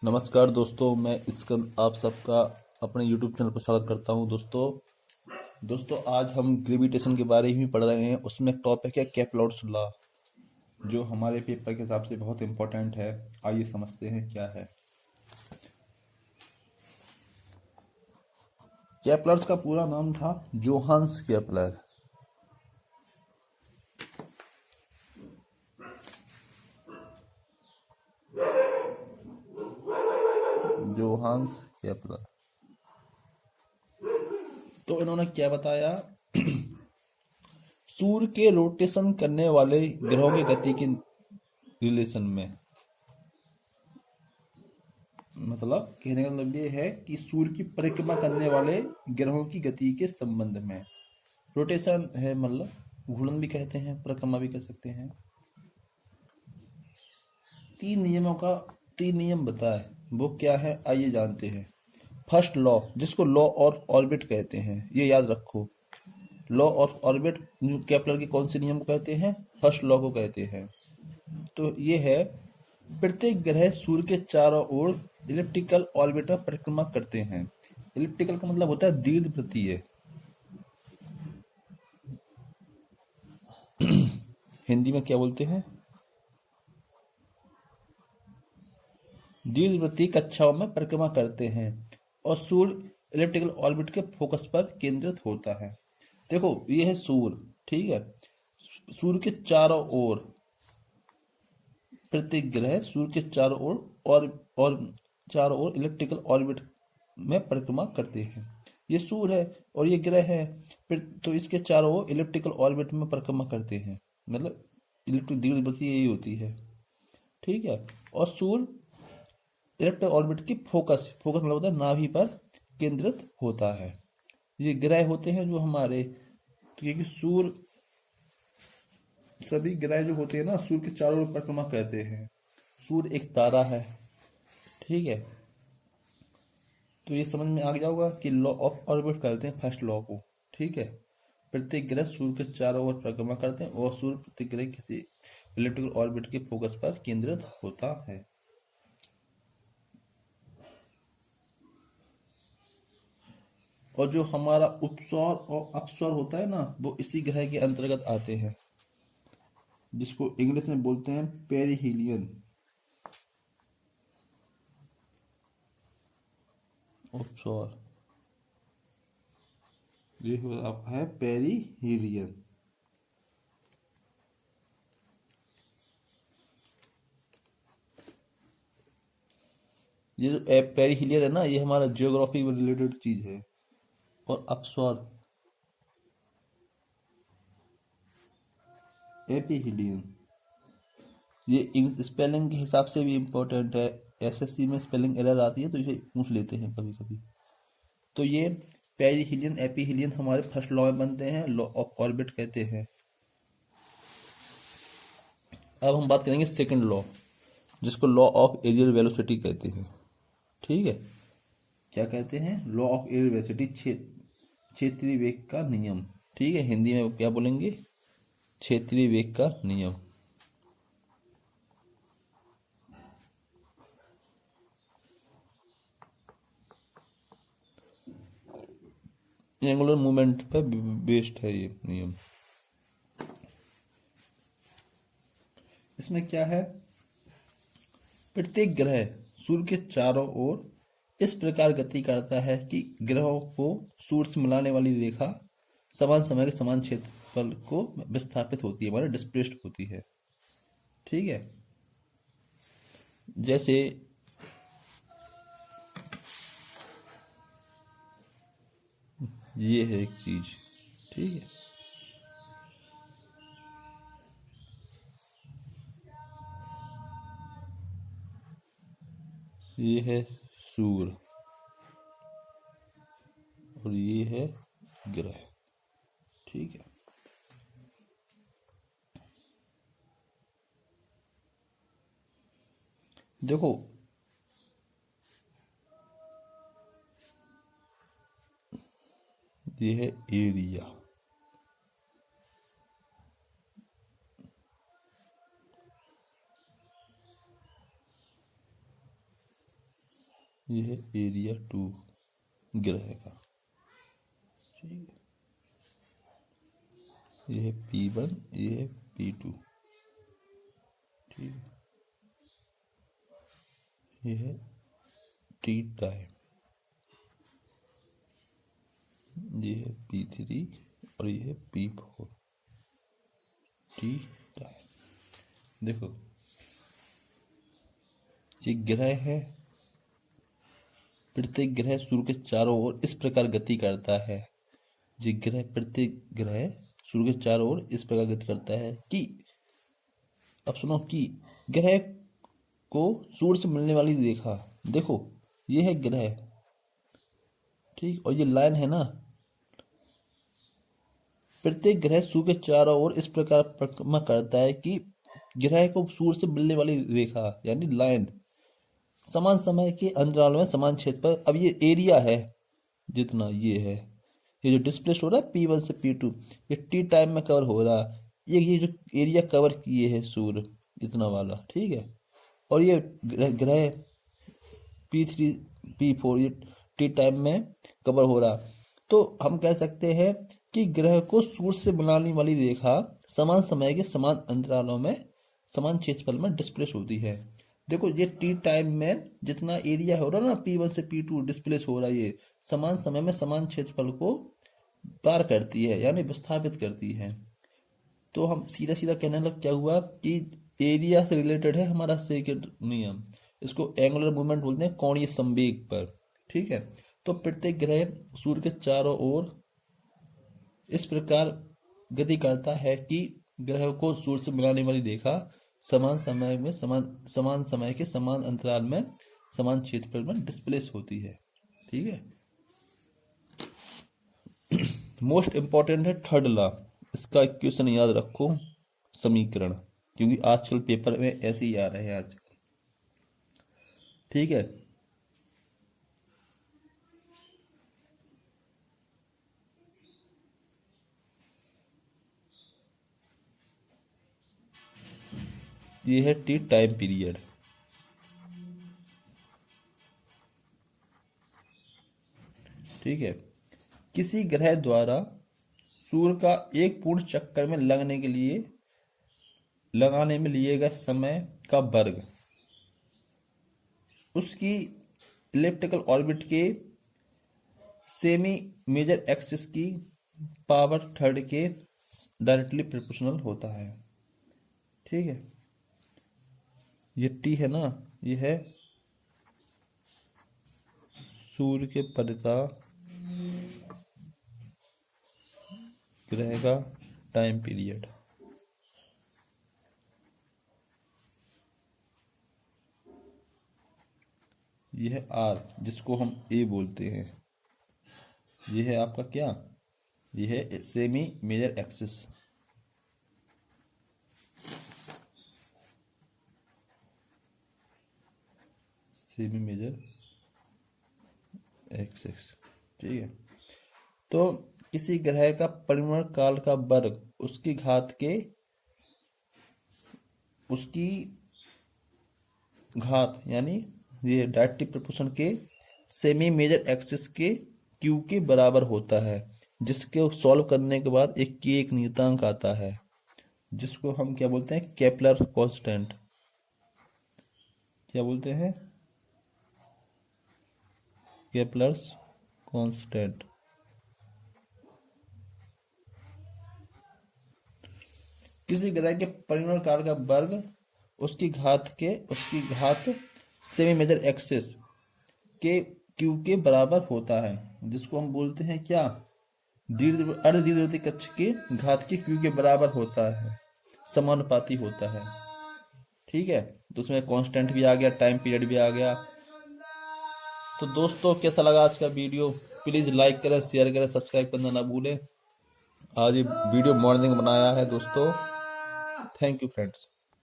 नमस्कार दोस्तों, मैं स्कंद आप सबका अपने YouTube चैनल पर स्वागत करता हूं। दोस्तों आज हम ग्रेविटेशन के बारे में पढ़ रहे हैं। उसमें एक टॉपिक है केप्लर्स लॉ, जो हमारे पेपर के हिसाब से बहुत इंपॉर्टेंट है। आइए समझते हैं क्या है। केप्लर्स का पूरा नाम था जोहान्स केपलर। Johannes Kepler. तो इन्होंने क्या बताया? सूर्य के रोटेशन करने वाले ग्रहों की गति के रिलेशन में, मतलब कहने का मतलब ये है कि सूर्य की परिक्रमा करने वाले ग्रहों की गति के संबंध में। रोटेशन है मतलब घूर्णन भी कहते हैं, परिक्रमा भी कह सकते हैं। तीन नियम बताए, वो क्या है आइए जानते हैं। फर्स्ट लॉ, जिसको लॉ और ऑर्बिट कहते हैं, ये याद रखो। लॉ और ऑर्बिट केपलर के कौन से नियम को कहते हैं? फर्स्ट लॉ को कहते हैं। तो ये है, प्रत्येक ग्रह सूर्य के चारों ओर इलिप्टिकल ऑर्बिट में परिक्रमा करते हैं। इलिप्टिकल का मतलब होता है दीर्घवृत्तीय। हिंदी में क्या बोलते हैं? दीर्घवृत्तीय कक्षाओं में परिक्रमा करते हैं और सूर्य इलिप्टिकल ऑर्बिट के फोकस पर केंद्रित होता है। देखो ये है सूर्य, ठीक है। सूर्य के चारों ओर, प्रत्येक ग्रह सूर्य के चारों ओर और चारों ओर इलिप्टिकल ऑर्बिट में परिक्रमा करते हैं। ये सूर्य है और ये ग्रह है, फिर तो इसके चारों ओर इलिप्टिकल ऑर्बिट में परिक्रमा करते हैं। मतलब इलिप्टिक दीर्घवृत्तीय यही होती है, ठीक है। और सूर्य इलिप्टिकल ऑर्बिट की फोकस मतलब होता है नाभि पर केंद्रित होता है। ये ग्रह होते हैं जो हमारे, क्योंकि सूर्य, सभी ग्रह जो होते हैं ना सूर्य के चारों ओर परिक्रमा करते हैं। सूर्य एक तारा है, ठीक है। तो ये समझ में आ जाओगा कि लॉ ऑफ ऑर्बिट करते हैं फर्स्ट लॉ को, ठीक है। प्रत्येक ग्रह सूर्य के चारों ओर परिक्रमा करते हैं और सूर्य प्रत्येक ग्रह किसी इलिप्टिकल ऑर्बिट के फोकस पर केंद्रित होता है। और जो हमारा उपसौर और अपसौर होता है ना, वो इसी ग्रह के अंतर्गत आते हैं, जिसको इंग्लिश में बोलते हैं पेरिहीलियन। उपसौर ये है पेरिहीलियन। ये जो पेरिहीलियन है ना, ये हमारा जियोग्राफी में रिलेटेड चीज है। और अपसौर एपीहीलियन, ये स्पेलिंग के हिसाब से भी इम्पोर्टेंट है। एसएससी में स्पेलिंग एरर आती है तो इसे पूछ लेते हैं कभी कभी। तो ये पेरिहीलियन एपीहीलियन हमारे फर्स्ट लॉ में बनते हैं, लॉ ऑफ ऑर्बिट कहते हैं। अब हम बात करेंगे सेकंड लॉ, जिसको लॉ ऑफ एरियल वेलोसिटी कहते हैं, ठीक है। क्या कहते हैं? लॉ ऑफ एरियल वेलोसिटी, क्षेत्रीय वेग का नियम, ठीक है। हिंदी में क्या बोलेंगे? क्षेत्रीय वेग का नियम। एंगुलर मूवमेंट पर बेस्ड है ये नियम। इसमें क्या है? प्रत्येक ग्रह सूर्य के चारों ओर इस प्रकार गति करता है कि ग्रहों को सूर्य से मिलाने वाली रेखा समान समय के समान क्षेत्रफल को विस्थापित होती है, मतलब डिस्प्लेस्ड होती है, ठीक है। जैसे ये है एक चीज, ठीक है। ये है सूर्य और ये है ग्रह, ठीक है। देखो ये है एरिया, ये है एरिया 2 ग्रह का, ठीक है। ये है P1, ये है P2, ठीक है। ये है टी टाइम, ये है P3 और ये है P4, टी टाइम। देखो ये ग्रह है, प्रत्येक ग्रह सूर्य के चारों ओर इस प्रकार गति करता है। ये ग्रह, प्रत्येक ग्रह सूर्य के चारों ओर इस प्रकार गति करता है कि, अब सुनो, कि ग्रह को सूर्य से मिलने वाली रेखा, देखो ये है ग्रह, ठीक, और ये लाइन है ना। प्रत्येक ग्रह सूर्य के चारों ओर इस प्रकार परिक्रमा करता है कि ग्रह को सूर्य से मिलने वाली रेखा यानी लाइन समान समय के अंतराल में समान क्षेत्र पर, अब ये एरिया है जितना ये है, ये जो डिस्प्लेस हो रहा है P1 से P2, ये टी टाइम में कवर हो रहा है। ये जो एरिया कवर किए है सूर्य इतना वाला, ठीक है। और ये ग्रह P3 P4 ये टी टाइम में कवर हो रहा। तो हम कह सकते हैं कि ग्रह को सूर्य से मिलाने वाली रेखा समान समय के समान अंतरालों में समान क्षेत्रफल में डिस्प्लेस होती है। देखो ये टी टाइम में जितना एरिया हो रहा है ना, P1 से P2 डिस्प्लेस हो रहा है, ये समान समय में समान क्षेत्रफल को पार करती है यानी विस्थापित करती है। तो हम सीधा सीधा कहने लग क्या हुआ कि एरिया से रिलेटेड है हमारा सेकंड नियम, इसको एंगुलर मूवमेंट बोलते हैं, कोणीय संवेग पर, ठीक है। तो प्रत्येक ग्रह सूर्य के चारों ओर इस प्रकार गति करता है कि ग्रह को सूर्य से मिलाने वाली रेखा समान समय में समान समय के समान अंतराल में समान क्षेत्रफल में डिस्प्लेस होती है, ठीक है। मोस्ट इंपॉर्टेंट है थर्ड लॉ, इसका इक्वेशन याद रखो, समीकरण, क्योंकि आजकल पेपर में ऐसे ही आ रहे हैं आजकल, ठीक है। ये है टी टाइम पीरियड, ठीक है। किसी ग्रह द्वारा सूर्य का एक पूर्ण चक्कर में लगाने में लिए गए समय का वर्ग उसकी इलिप्टिकल ऑर्बिट के सेमी मेजर एक्सिस की पावर थर्ड के डायरेक्टली प्रोपोर्शनल होता है, ठीक है। ये टी है ना, ये है सूर्य के परिता ग्रह का टाइम पीरियड, ये है आर जिसको हम ए बोलते हैं, ये है आपका क्या, ये है semi major axis, semi major axis, ठीक है। तो किसी ग्रह का परिभ्रमण काल का वर्ग उसकी घात यानी ये डायरेक्टली प्रोपोर्शन के सेमी मेजर एक्सिस के क्यू के बराबर होता है, जिसके सॉल्व करने के बाद एक नियतांक आता है जिसको हम क्या बोलते हैं, केपलर कांस्टेंट, क्या बोलते हैं, केपलर्स कांस्टेंट। किसी ग्रह के परिभ्रमण काल का वर्ग उसकी घात सेमी मेजर एक्सिस के क्यू के बराबर होता है, जिसको हम बोलते हैं क्या, अर्धदीर्घवृत्तीय कक्ष के घात के क्यू के बराबर होता है, समानुपाती होता है, ठीक है। तो उसमें कांस्टेंट भी आ गया, टाइम पीरियड भी आ गया। तो दोस्तों कैसा लगा आज का वीडियो, प्लीज लाइक करें, शेयर करें, सब्सक्राइब करना ना भूलें। आज ये वीडियो मॉर्निंग बनाया है दोस्तों। Thank you friends.